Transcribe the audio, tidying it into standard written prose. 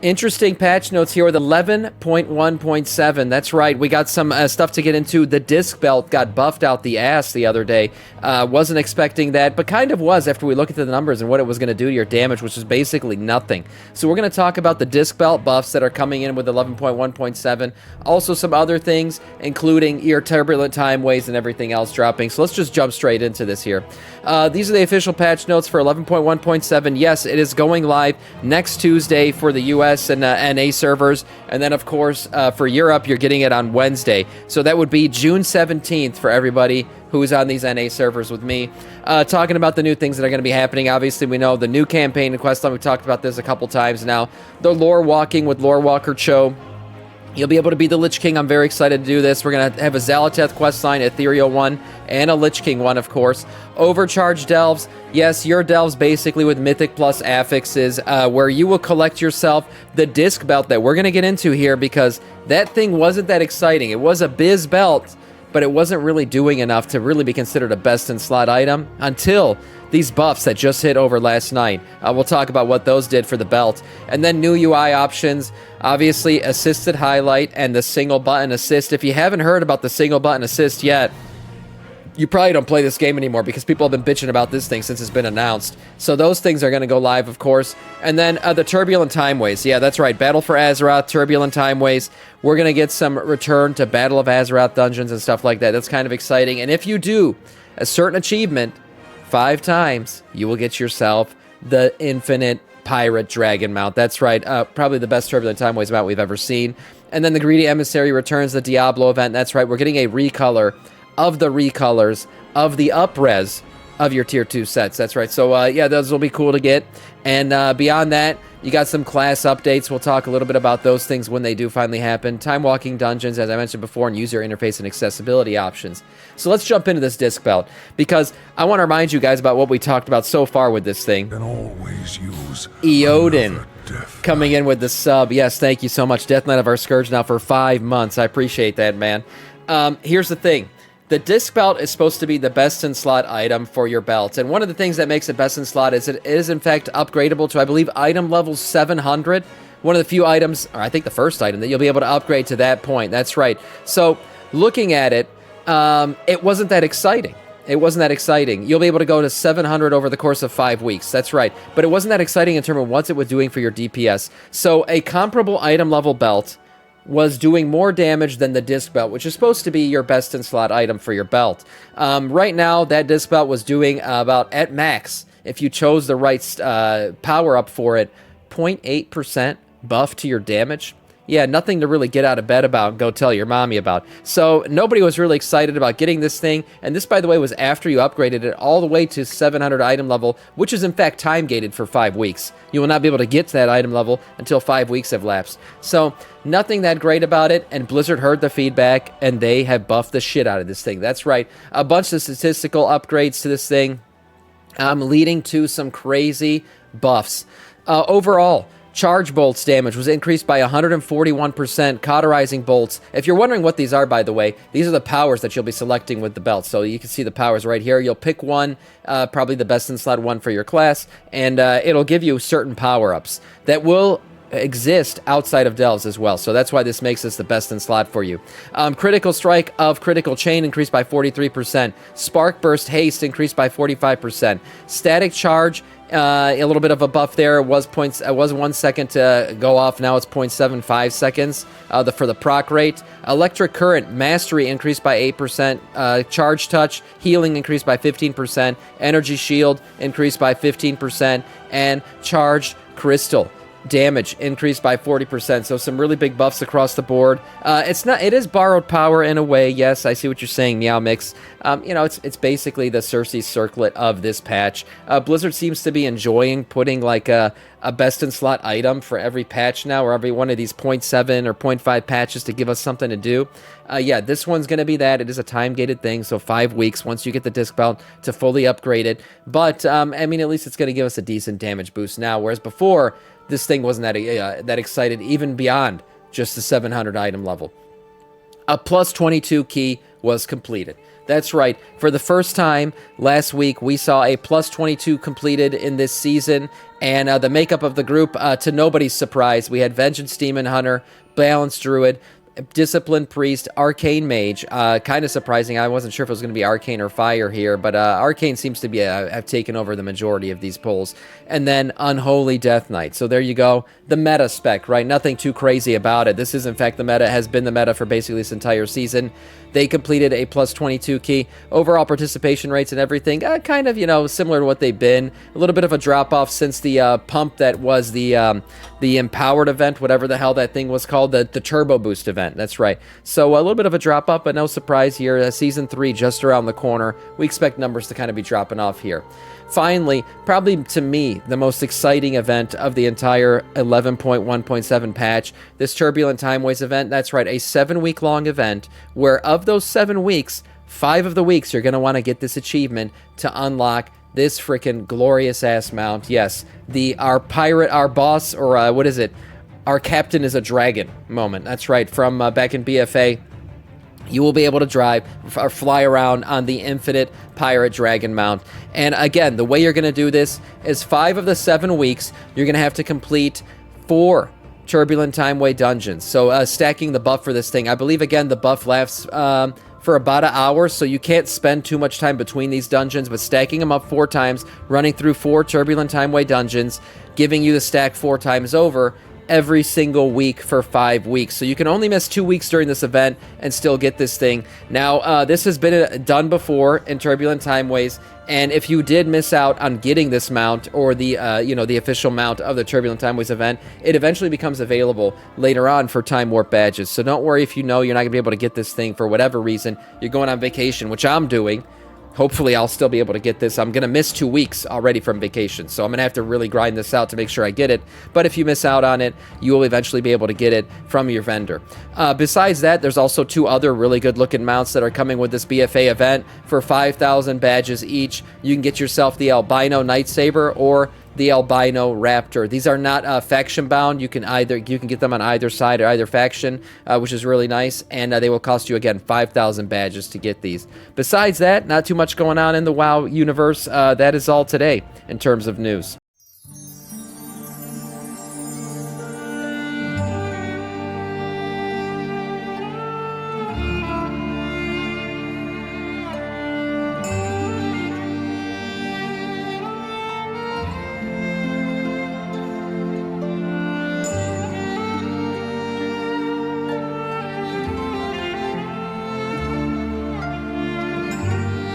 Interesting patch notes here with 11.1.7. That's right. We got some stuff to get into. The disc belt got buffed out the ass the other day. Wasn't expecting that, but kind of was after we look at the numbers and what it was going to do to your damage, which is basically nothing. So we're going to talk about the disc belt buffs that are coming in with 11.1.7. Also some other things, including your turbulent time waves and everything else dropping. So let's just jump straight into this here. These are the official patch notes for 11.1.7. Yes, it is going live next Tuesday for the US and NA servers, and then of course for Europe you're getting it on Wednesday, so that would be June 17th for everybody who's on these NA servers with me. Talking about the new things that are going to be happening. Obviously we know the new campaign in Questline, we've talked about this a couple times now. The lore walking with Lore Walker Cho. You'll be able to be the Lich King. I'm very excited to do this. We're going to have a Xal'atath questline, Ethereal one, and a Lich King one, of course. Overcharged Delves. Yes, your Delves basically with Mythic plus affixes, where you will collect yourself the disc belt that we're going to get into here, because that thing wasn't that exciting. It was a biz belt, but it wasn't really doing enough to really be considered a best-in-slot item until these buffs that just hit over last night. We'll talk about what those did for the belt. And then new UI options, obviously assisted highlight and the single button assist. If you haven't heard about the single button assist yet, you probably don't play this game anymore, because people have been bitching about this thing since it's been announced. So those things are going to go live, of course. And then the Turbulent Time Ways. Yeah, that's right. Battle for Azeroth, Turbulent Time Ways. We're going to get some return to Battle of Azeroth dungeons and stuff like that. That's kind of exciting. And if you do a certain achievement 5 times, you will get yourself the Infinite Pirate Dragon mount. That's right. Probably the best Turbulent Time Ways mount we've ever seen. And then the Greedy Emissary returns, the Diablo event. That's right. We're getting a recolor of the recolors of the up-res of your tier 2 sets. That's right. So yeah, those will be cool to get. And beyond that, you got some class updates. We'll talk a little bit about those things when they do finally happen. Time walking dungeons, as I mentioned before, and user interface and accessibility options. So let's jump into this disc belt, because I want to remind you guys about what we talked about so far with this thing. Can always use Eodin coming in with the sub. Yes, thank you so much. Death Knight of our Scourge now for 5 months. I appreciate that, man. Here's the thing. The disc belt is supposed to be the best-in-slot item for your belt, and one of the things that makes it best-in-slot is it is, in fact, upgradable to, I believe, item level 700. One of the few items, or I think the first item, that you'll be able to upgrade to that point. That's right. So, looking at it, it wasn't that exciting. It wasn't that exciting. You'll be able to go to 700 over the course of 5 weeks. That's right. But it wasn't that exciting in terms of what it was doing for your DPS. So, a comparable item level belt was doing more damage than the disc belt, which is supposed to be your best-in-slot item for your belt. Right now, that disc belt was doing about, at max, if you chose the right power-up for it, 0.8% buff to your damage. Yeah, nothing to really get out of bed about and go tell your mommy about. So nobody was really excited about getting this thing. And this, by the way, was after you upgraded it all the way to 700 item level, which is in fact time-gated for 5 weeks. You will not be able to get to that item level until 5 weeks have lapsed. So nothing that great about it, and Blizzard heard the feedback, and they have buffed the shit out of this thing. That's right. A bunch of statistical upgrades to this thing, leading to some crazy buffs. Overall, Charge bolts damage was increased by 141%. Cauterizing bolts. If you're wondering what these are, by the way, these are the powers that you'll be selecting with the belt. So you can see the powers right here. You'll pick one, probably the best in slot one for your class, and it'll give you certain power-ups that will exist outside of Delves as well. So that's why this makes this the best in slot for you. Critical Strike of Critical Chain increased by 43%. Spark Burst Haste increased by 45%. Static Charge, a little bit of a buff there. It was 1 second to go off. Now it's 0.75 seconds for the proc rate. Electric Current Mastery increased by 8%. Charge Touch Healing increased by 15%. Energy Shield increased by 15%. And Charged Crystal damage increased by 40%. So some really big buffs across the board. It is borrowed power in a way. Yes, I see what you're saying, Meow Mix. It's basically the Cersei circlet of this patch. Blizzard seems to be enjoying putting like a best in slot item for every patch now, or every one of these 0.7 or 0.5 patches to give us something to do. Yeah, this one's going to be that. It is a time-gated thing, so 5 weeks once you get the disc belt to fully upgrade it. But, at least it's going to give us a decent damage boost now, whereas before, this thing wasn't that excited, even beyond just the 700 item level. A plus 22 key was completed. That's right. For the first time last week, we saw a plus 22 completed in this season. And the makeup of the group, to nobody's surprise, we had Vengeance Demon Hunter, Balanced Druid, Disciplined Priest, Arcane Mage. Kind of surprising. I wasn't sure if it was going to be Arcane or Fire here, but Arcane seems to be have taken over the majority of these polls. And then Unholy Death Knight. So there you go. The meta spec, right? Nothing too crazy about it. This is, in fact, the meta, has been the meta for basically this entire season. They completed a plus 22 key. Overall participation rates and everything, kind of, similar to what they've been. A little bit of a drop-off since the pump that was the Empowered event, whatever the hell that thing was called, the Turbo Boost event. That's right. So a little bit of a drop-off, but no surprise here. Season 3 just around the corner. We expect numbers to kind of be dropping off here. Finally, probably to me, the most exciting event of the entire 11.1.7 patch, this Turbulent Timeways event. That's right, a 7-week-long event where of those 7 weeks, 5 of the weeks you're going to want to get this achievement to unlock this freaking glorious-ass mount. Yes, our boss, or what is it? Our captain is a dragon moment. That's right, from back in BFA. You will be able to drive or fly around on the Infinite Pirate Dragon mount. And again, the way you're going to do this is 5 of the 7 weeks, you're going to have to complete 4 Turbulent Timeway dungeons. So stacking the buff for this thing. I believe, again, the buff lasts for about an hour, so you can't spend too much time between these dungeons, but stacking them up 4 times, running through 4 Turbulent Timeway dungeons, giving you the stack 4 times over, every single week for 5 weeks. So you can only miss 2 weeks during this event and still get this thing. Now, this has been done before in Turbulent Timeways, and if you did miss out on getting this mount or the the official mount of the Turbulent Timeways event, it eventually becomes available later on for Time Warp badges. So don't worry if you're not going to be able to get this thing for whatever reason. You're going on vacation, which I'm doing. Hopefully, I'll still be able to get this. I'm going to miss 2 weeks already from vacation, so I'm going to have to really grind this out to make sure I get it. But if you miss out on it, you will eventually be able to get it from your vendor. Besides that, there's also 2 other really good-looking mounts that are coming with this BFA event. For 5,000 badges each, you can get yourself the Albino Nightsaber or the Albino Raptor. These are not faction bound. You can get them on either side or either faction, which is really nice, and they will cost you, again, 5,000 badges to get these. Besides that, not too much going on in the WoW universe. That is all today in terms of news.